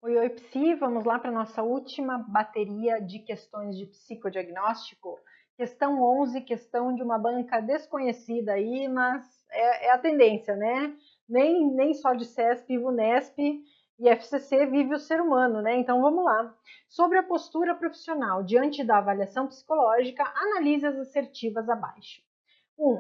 Oi, oi, Psi, vamos lá para a nossa última bateria de questões de psicodiagnóstico. Questão 11, questão de uma banca desconhecida aí, mas é a tendência, né? Nem só de CESP, VUNESP e FCC vive o ser humano, né? Então vamos lá. Sobre a postura profissional diante da avaliação psicológica, analise as assertivas abaixo.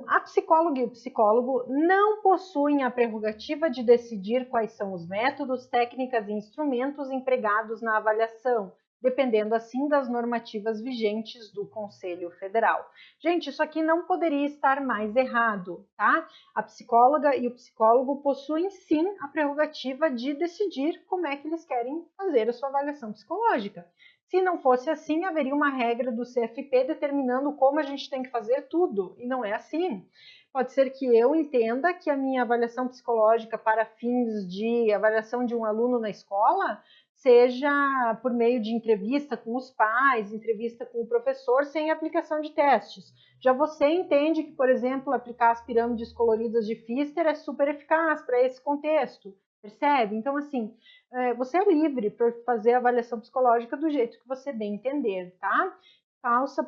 A psicóloga e o psicólogo não possuem a prerrogativa de decidir quais são os métodos, técnicas e instrumentos empregados na avaliação, dependendo assim das normativas vigentes do Conselho Federal. Gente, isso aqui não poderia estar mais errado, tá? A psicóloga e o psicólogo possuem sim a prerrogativa de decidir como é que eles querem fazer a sua avaliação psicológica. Se não fosse assim, haveria uma regra do CFP determinando como a gente tem que fazer tudo, e não é assim. Pode ser que eu entenda que a minha avaliação psicológica para fins de avaliação de um aluno na escola seja por meio de entrevista com os pais, entrevista com o professor, sem aplicação de testes. Já você entende que, por exemplo, aplicar as pirâmides coloridas de Pfister é super eficaz para esse contexto, percebe? Então, assim, você é livre para fazer a avaliação psicológica do jeito que você bem entender, tá? Falso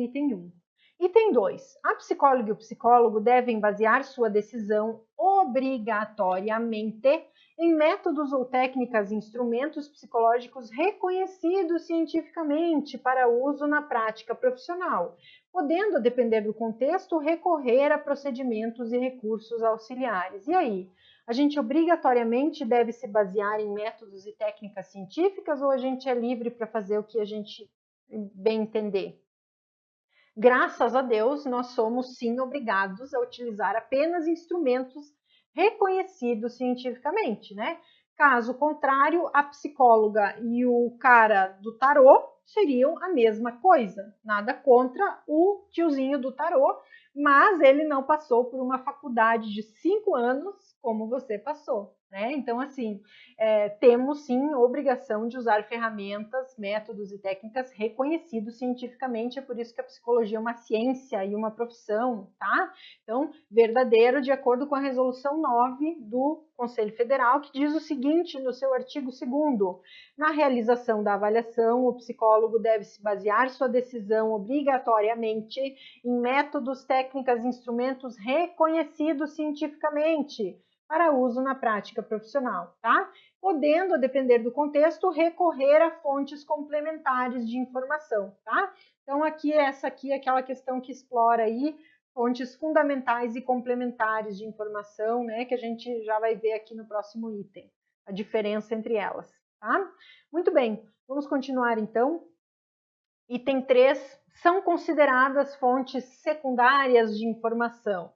item 1. Item 2. A psicóloga e o psicólogo devem basear sua decisão obrigatoriamente em métodos ou técnicas e instrumentos psicológicos reconhecidos cientificamente para uso na prática profissional, podendo, a depender do contexto, recorrer a procedimentos e recursos auxiliares. E aí? A gente obrigatoriamente deve se basear em métodos e técnicas científicas ou a gente é livre para fazer o que a gente bem entender? Graças a Deus, nós somos sim obrigados a utilizar apenas instrumentos reconhecidos cientificamente, né? Caso contrário, a psicóloga e o cara do tarô seriam a mesma coisa. Nada contra o tiozinho do tarô, mas ele não passou por uma faculdade de 5 anos como você passou, né? Então, assim, temos sim obrigação de usar ferramentas, métodos e técnicas reconhecidos cientificamente, é por isso que a psicologia é uma ciência e uma profissão, tá? Então, verdadeiro, de acordo com a resolução 9 do Conselho Federal, que diz o seguinte no seu artigo 2º: na realização da avaliação, o psicólogo deve se basear sua decisão obrigatoriamente em métodos, técnicas e instrumentos reconhecidos cientificamente para uso na prática profissional, tá? Podendo, a depender do contexto, recorrer a fontes complementares de informação, tá? Então, essa aqui é aquela questão que explora aí fontes fundamentais e complementares de informação, né, que a gente já vai ver aqui no próximo item, a diferença entre elas, tá? Muito bem, vamos continuar então. Item 3, são consideradas fontes secundárias de informação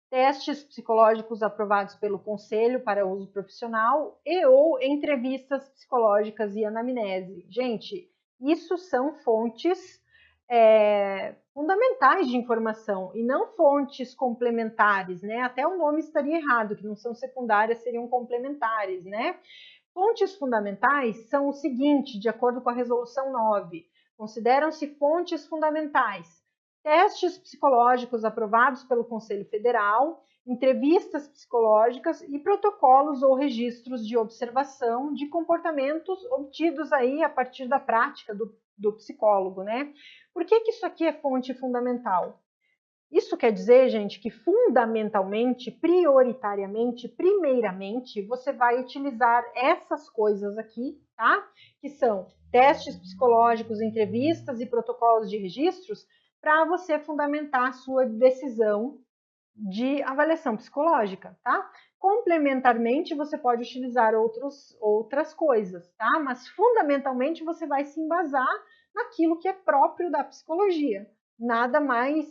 testes psicológicos aprovados pelo Conselho para uso profissional e ou entrevistas psicológicas e anamnese. Gente, isso são fontes fundamentais de informação e não fontes complementares, né? Até o nome estaria errado, que não são secundárias, seriam complementares, né? Fontes fundamentais são o seguinte, de acordo com a resolução 9, consideram-se fontes fundamentais testes psicológicos aprovados pelo Conselho Federal, entrevistas psicológicas e protocolos ou registros de observação de comportamentos obtidos aí a partir da prática do psicólogo, né? Por que isso aqui é fonte fundamental? Isso quer dizer, gente, que fundamentalmente, prioritariamente, primeiramente, você vai utilizar essas coisas aqui, tá? Que são testes psicológicos, entrevistas e protocolos de registros, para você fundamentar a sua decisão de avaliação psicológica, tá? Complementarmente, você pode utilizar outras coisas, tá? Mas fundamentalmente você vai se embasar naquilo que é próprio da psicologia. Nada mais,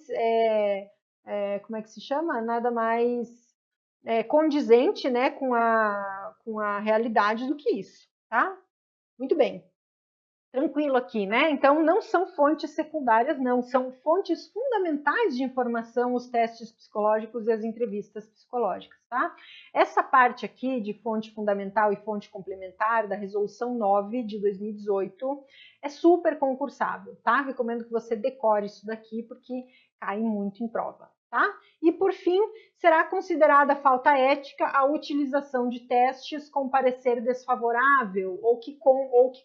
como é que se chama? Nada mais condizente, né, com a realidade do que isso, tá? Muito bem. Tranquilo aqui, né? Então, não são fontes secundárias, não, são fontes fundamentais de informação, os testes psicológicos e as entrevistas psicológicas, tá? Essa parte aqui de fonte fundamental e fonte complementar da Resolução 9 de 2018 é super concursável, tá? Recomendo que você decore isso daqui porque cai muito em prova. tá? E, por fim, será considerada falta ética a utilização de testes com parecer desfavorável ou que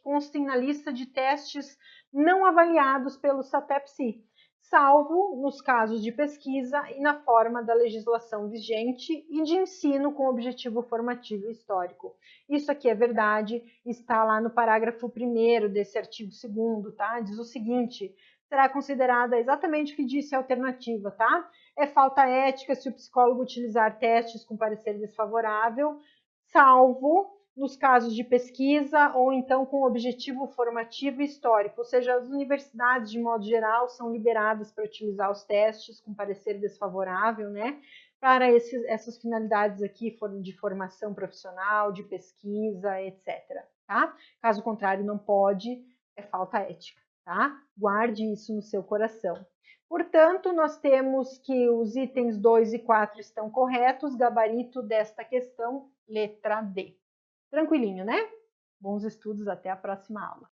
constem na lista de testes não avaliados pelo SATEP-SI, salvo nos casos de pesquisa e na forma da legislação vigente e de ensino com objetivo formativo e histórico. Isso aqui é verdade, está lá no parágrafo 1º desse artigo 2º, tá? Diz o seguinte: será considerada exatamente o que disse a alternativa, tá? É falta ética se o psicólogo utilizar testes com parecer desfavorável, salvo nos casos de pesquisa ou então com objetivo formativo e histórico, ou seja, as universidades, de modo geral, são liberadas para utilizar os testes com parecer desfavorável, né? Para essas finalidades aqui de formação profissional, de pesquisa, etc. Tá? Caso contrário, não pode, é falta ética. Tá? Guarde isso no seu coração. Portanto, nós temos que os itens 2 e 4 estão corretos, gabarito desta questão, letra D. Tranquilinho, né? Bons estudos, até a próxima aula.